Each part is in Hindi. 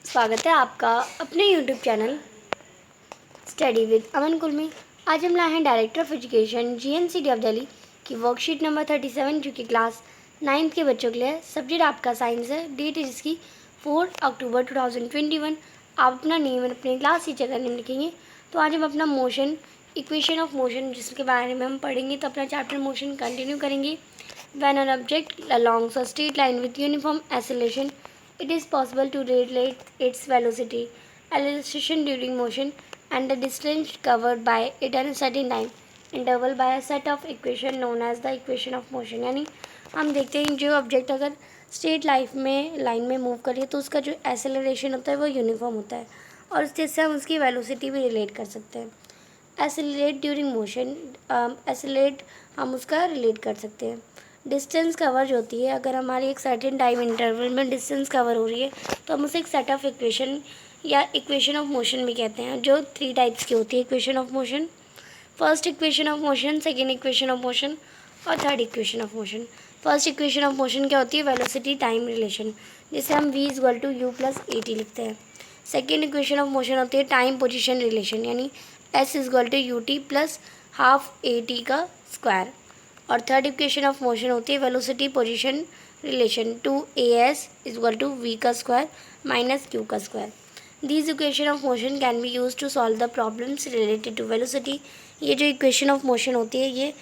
स्वागत है आपका अपने YouTube चैनल स्टडी विद अमन कुल में। आज हम लाए हैं director of education GNCD of Delhi की वर्कशीट नंबर 37 जो कि क्लास 9th के बच्चों के लिए है। सब्जेक्ट आपका साइंस है। डेट है जिसकी 4 अक्टूबर 2021। आप अपना नेम और अपने क्लास टीचर का नेम लिखेंगे। तो आज हम अपना मोशन इक्वेशन ऑफ मोशन जिसके बारे में हम पढ़ेंगे, तो अपना चैप्टर मोशन कंटिन्यू करेंगे। When an object alongs a straight line with uniform acceleration, it is possible to relate its velocity, acceleration during motion, and the distance covered by it at a certain time interval by a set of equation known as the equation of motion। यानी हम देखते हैं जो ऑब्जेक्ट अगर स्ट्रेट लाइन में मूव करिए तो उसका जो एक्सेलरेशन होता है वो यूनिफॉर्म होता है, और इससे हम उसकी वेलोसिटी भी रिलेट कर सकते हैं। एक्सेलरेट ड्यूरिंग मोशन, एक्सेलरेट हम उसका रिलेट कर सकते हैं। डिस्टेंस कवर जो होती है, अगर हमारी एक सर्टेन टाइम इंटरवल में डिस्टेंस कवर हो रही है तो हम उसे एक सेट ऑफ इक्वेशन या इक्वेशन ऑफ मोशन भी कहते हैं, जो 3 टाइप्स की होती है equation of motion. First equation of motion, second equation of motion और third equation of motion. First equation of motion क्या होती है? वेलोसिटी टाइम रिलेशन, जिसे हम v equal to u plus a t लिखते हैं। सेकेंड इक्वेशन ऑफ मोशन होती है टाइम पोजिशन रिलेशन, यानी s equal to U T plus half A T का स्क्वायर। और थर्ड इक्वेशन ऑफ मोशन होती है velocity position relation, 2as equal to v का स्क्वायर माइनस q का square. These equation of motion can be use to solve the problems related to velocity. ये जो इक्वेशन ऑफ मोशन होती है, ये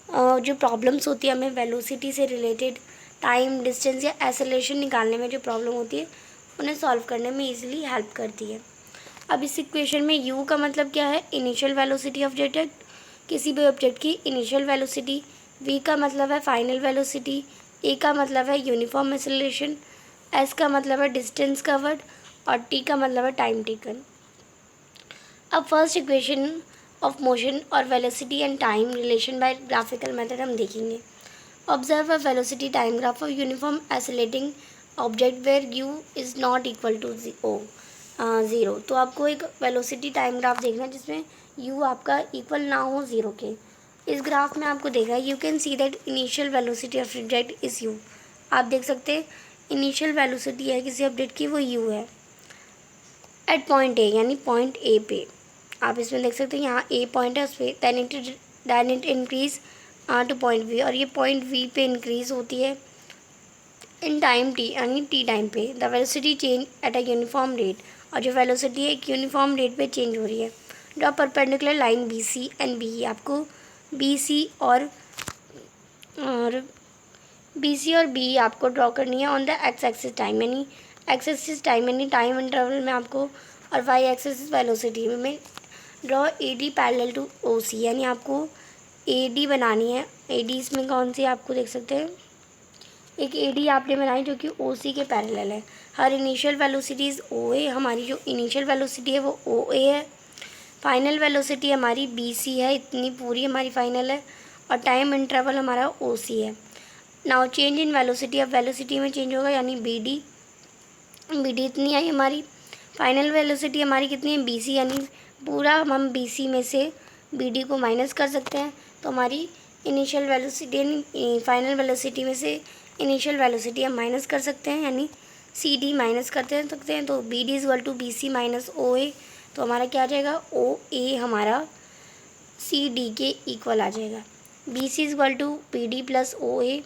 जो प्रॉब्लम्स होती है हमें वेलोसिटी से रिलेटेड, टाइम, डिस्टेंस या एक्सेलरेशन निकालने में जो प्रॉब्लम होती है उन्हें सॉल्व करने में ईजिली हेल्प करती है। अब इस इक्वेशन में u का मतलब क्या है? इनिशियल वेलोसिटी ऑफ ऑब्जेक्ट, किसी भी ऑब्जेक्ट की इनिशियल वेलोसिटी। v का मतलब है फाइनल वेलोसिटी। a का मतलब है यूनिफॉर्म एक्सेलरेशन। s का मतलब है डिस्टेंस कवर्ड और t का मतलब है टाइम टेकन। अब फर्स्ट इक्वेशन ऑफ मोशन और velocity and time relation by graphical method हम देखेंगे। Observe a velocity time graph of uniform accelerating object where u is not equal to 0। तो आपको एक वेलोसिटी टाइम ग्राफ देखना है जिसमें u आपका इक्वल ना हो 0 के। इस ग्राफ में आपको देखा है, you can see that initial velocity of object is you. आप देख सकते हैं इनिशियल वेलोसिटी है किसी ऑब्जेक्ट की, वो यू है एट पॉइंट ए, यानी पॉइंट ए पे। आप इसमें देख सकते हैं यहाँ ए पॉइंट है, उस पर then it increase to point v, और ये पॉइंट वी पे इंक्रीज होती है इन टाइम टी, यानी टी टाइम पे। The velocity change at a uniform rate, और जो वेलोसिटी है एक यूनिफॉर्म रेट पे चेंज हो रही है। Draw perpendicular line B C and B E. आपको बी सी और बी आपको ड्रॉ करनी है on the x axis time, यानी एक्स एक्सिस टाइम यानी टाइम इंटरवल में आपको, और वाई एक्सिस वेलोसिटी में। Draw A D parallel to O C, यानी आपको ए डी बनानी है। ए डी इसमें कौन सी आपको देख सकते हैं, एक ए डी आपने बनाई जो कि ओ सी के पैरेलल है। हर इनिशियल वेलोसिटी इज़ ओ ए, हमारी जो इनिशियल वेलोसिटी है वो ओ ए है। फाइनल वेलोसिटी हमारी बी सी है, इतनी पूरी हमारी फाइनल है, और टाइम इंटरवल हमारा ओ सी है। नाउ चेंज इन वेलोसिटी, अब वेलोसिटी में चेंज होगा, यानी बी डी इतनी आई हमारी। फाइनल वेलोसिटी हमारी कितनी है? बी सी, यानी पूरा हम बी सी में से बी डी को माइनस कर सकते हैं, तो हमारी इनिशियल वेलोसिटी यानी फाइनल वेलोसिटी में से इनिशियल वेलोसिटी हम माइनस कर सकते हैं, यानी सी डी माइनस करते सकते हैं। तो B D is equal to B C minus O A, तो हमारा क्या आ जाएगा? ओ ए हमारा सी डी के इक्वल आ जाएगा। B C is equal to B D plus O A.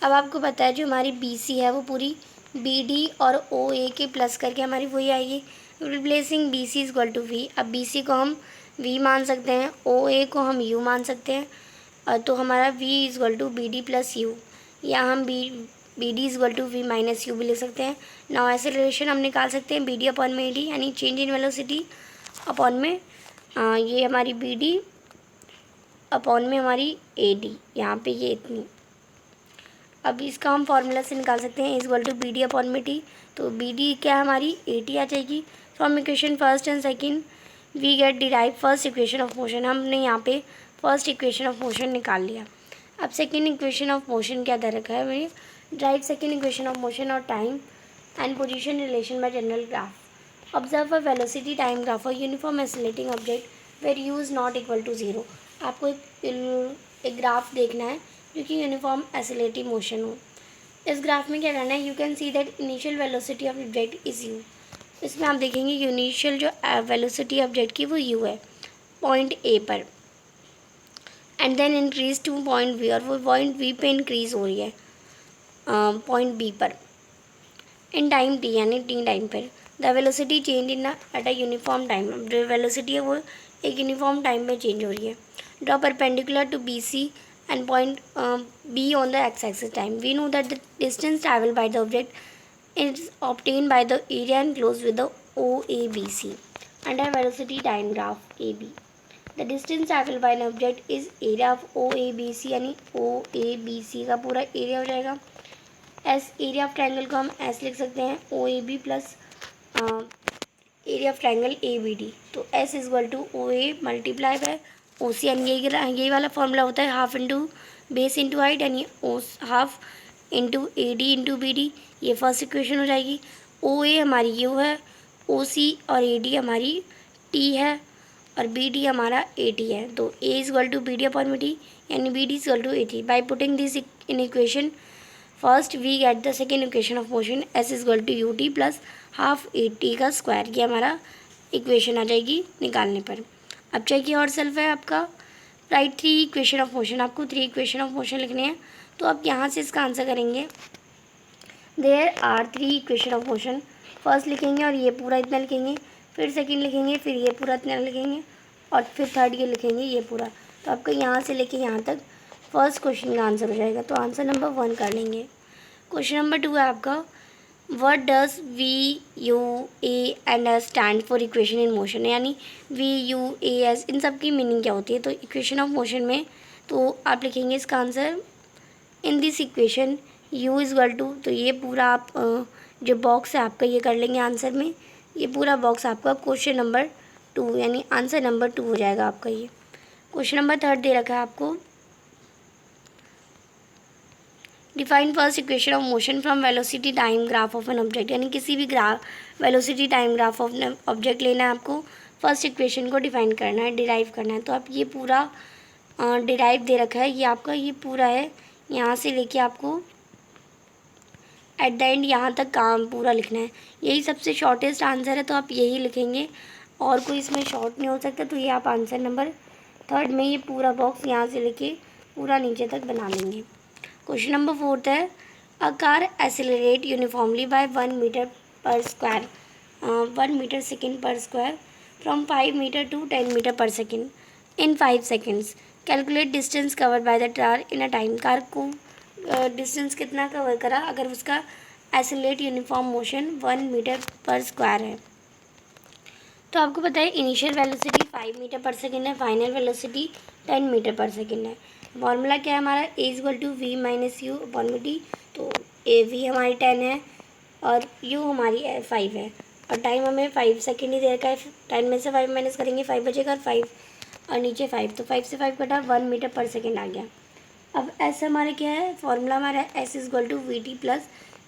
अब आपको पता है जो हमारी बी सी है वो पूरी बी डी और ओ ए के प्लस करके हमारी वही आएगी। Replacing b C is equal to v. अब बी सी को हम वी मान सकते हैं, ओ ए को हम यू मान सकते हैं, और तो हमारा v is equal to B D plus u, या हम b D is equal to we minus u भी लिख सकते हैं। नाउ एक्सेलरेशन हम निकाल सकते हैं बी डी अपॉन में ए डी, यानी चेंज इन वेलोसिटी अपॉन में ये हमारी बी डी अपॉन में हमारी ए डी, यहाँ पे ये इतनी। अब इसका हम फार्मूला से निकाल सकते हैं is equal to B D upon में टी। तो बी डी क्या हमारी ए टी आ जाएगी। From equation first and second we get derive first equation of motion. हमने यहाँ पे फर्स्ट इक्वेशन ऑफ मोशन निकाल लिया। अब सेकेंड इक्वेशन ऑफ मोशन क्या दे रखा है भाई? Derive second equation of motion और time and position relation by general graph. Observe a velocity time graph और uniform accelerating object where u is not equal to 0। आपको एक ग्राफ देखना है जो कि यूनिफॉर्म एक्सेलरेटिव मोशन हो। इस ग्राफ में क्या करना है? You can see that initial velocity of object is you. इसमें आप देखेंगे इनिशियल जो वेलोसिटी ऑब्जेक्ट की वो u है पॉइंट ए पर, and then increase to point b, और वो पॉइंट बी पे इंक्रीज हो रही है पॉइंट बी पर इन टाइम टी, यानी टी टाइम पर। The velocity change in eight a uniform time, जो वेलोसिटी है वो एक यूनिफॉर्म टाइम में चेंज हो रही है। Draw perpendicular to B C and point b on the x axis time. We know that the distance travel by the object is obtain by the area enclose with the o A b c under velocity time graph a b. The distance travel by an object is area of o A b c, यानी ओ ए बी सी का पूरा एरिया हो जाएगा। एस एरिया ऑफ ट्रायंगल को हम एस लिख सकते हैं O A B plus area of triangle A B D. तो S is equal to O A multiply by O C, यानी यही वाला फॉर्मूला होता है half into base into height, यानी O half into A D into B D. ये फर्स्ट इक्वेशन हो जाएगी। ओ ए हमारी यू है, ओ सी और ए डी हमारी टी है, और बी डी हमारा ए टी है। तो A is equal to B D upon B D, यानी B D is equal to A T. By putting this in equation first we get the second equation of motion S is equal to U T plus half A T का स्क्वायर। ये हमारा इक्वेशन आ जाएगी निकालने पर। अब चाहिए और सेल्फ है आपका write three equation of motion. आपको थ्री इक्वेशन ऑफ मोशन लिखने हैं, तो आप यहाँ से इसका आंसर करेंगे। There are three equation of motion. First लिखेंगे और ये पूरा इतना लिखेंगे, फिर सेकंड लिखेंगे, फिर ये पूरा इतना लिखेंगे, और फिर थर्ड ये लिखेंगे ये पूरा। तो आपका यहाँ से लेके यहाँ तक फर्स्ट क्वेश्चन का आंसर हो जाएगा। तो आंसर नंबर 1 कर लेंगे। क्वेश्चन नंबर 2 है आपका what does v u a and s stand for equation in motion, यानी वी यू ए एस इन सब की मीनिंग क्या होती है। तो इक्वेशन ऑफ मोशन में तो आप लिखेंगे इसका answer in this equation u is equal to, तो ये पूरा आप जो बॉक्स है आपका ये कर लेंगे आंसर में। ये पूरा बॉक्स आपका क्वेश्चन नंबर 2 यानी आंसर नंबर 2 हो जाएगा आपका। ये क्वेश्चन नंबर 3 दे रखा है आपको define first equation of motion from velocity time graph of an object, यानी किसी भी velocity time graph of object लेना है आपको, फर्स्ट इक्वेशन को डिफाइन करना है, डिराइव करना है। तो आप ये पूरा डिराइव दे रखा है, ये आपका ये पूरा है, यहाँ से लेके आपको एट द एंड यहाँ तक काम पूरा लिखना है। यही सबसे शॉर्टेस्ट आंसर है, तो आप यही लिखेंगे, और कोई इसमें शॉर्ट नहीं हो सकता। तो ये आप आंसर नंबर 3 में ये पूरा बॉक्स यहाँ से लेके पूरा नीचे तक बना लेंगे। क्वेश्चन नंबर 4 है a car accelerate uniformly by 1 metre per square 1 metre second per square from 5 metre to 10 metre per second in 5 seconds. Calculate distance cover by the car in a time. Car को डिस्टेंस कितना कवर करा अगर उसका accelerate uniform motion 1 metre per square है। तो आपको पता है initial velocity 5 metre per second है, final velocity 10 metre per second है। फॉर्मूला क्या है हमारा A is equal to we minus U upon B T. तो ए वी हमारी 10 है और यू हमारी 5 है, और टाइम हमें 5 सेकेंड ही दे रखा है। 10 में से 5 माइनस करेंगे 5 बचेगा, 5 और नीचे 5, तो 5 से 5 कटा 1 मीटर पर सेकेंड आ गया। अब एस हमारे क्या है, फॉर्मूला हमारा s is equal to v t plus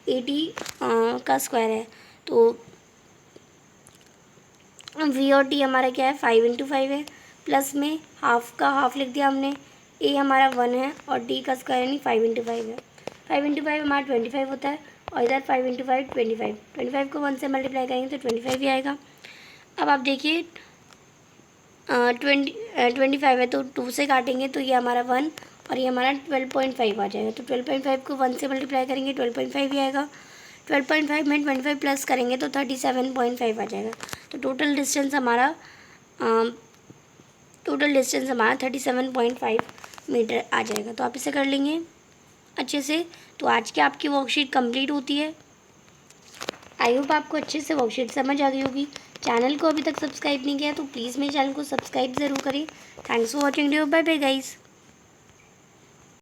a T का स्क्वायर है। तो वी और टी हमारा क्या है 5 इंटू 5 है, प्लस में हाफ का हाफ लिख दिया हमने। ए हमारा 1 है और टी का स्क्वायर यानी 5 इंटू 5 है। 5 इंटू 5 हमारा 25 होता है, और इधर 5 इंटू 5 25। 25 को 1 से मल्टीप्लाई करेंगे तो 25 ही आएगा। अब आप देखिए 25 है तो 2 से काटेंगे तो ये हमारा 1 और ये हमारा 12.5 आ जाएगा। तो 12.5 को 1 से मल्टीप्लाई करेंगे 12.5 ही आएगा। 12.5 में 25 प्लस करेंगे तो 37.5 आ जाएगा। तो टोटल डिस्टेंस हमारा 37.5 मीटर आ जाएगा। तो आप इसे कर लेंगे अच्छे से। तो आज की आपकी वर्कशीट कंप्लीट होती है। आई होप आपको अच्छे से वर्कशीट समझ आ गई होगी। चैनल को अभी तक सब्सक्राइब नहीं किया तो प्लीज़ मेरे चैनल को सब्सक्राइब ज़रूर करें। Thanks for watching video. Bye bye guys.